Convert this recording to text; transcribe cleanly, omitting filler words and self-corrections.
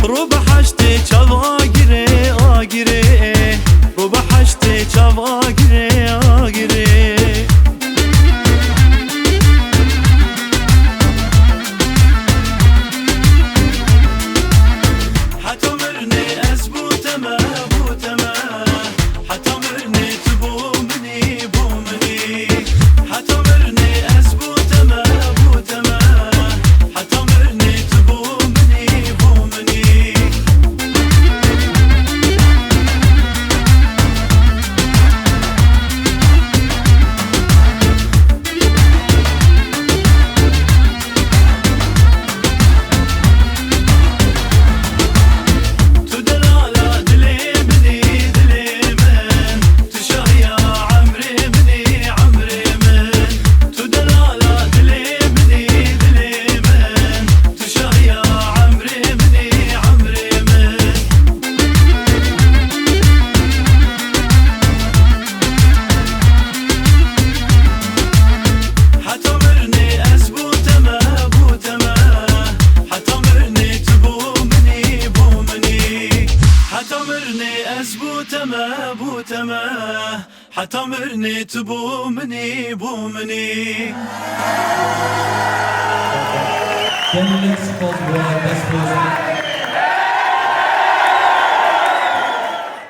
رو بحشتی چاو آگیره آگیره رو بحشتی چاو آگیره آگیره حتی مرنی از بوتما بوتما حتی مرنی تو بو منی بو منی حتی مرنی از بوتما بوتما حتی مرنی تو بو منی بو منی بوتما حتى مرني تبو مني بو مني. Then let's call for best person.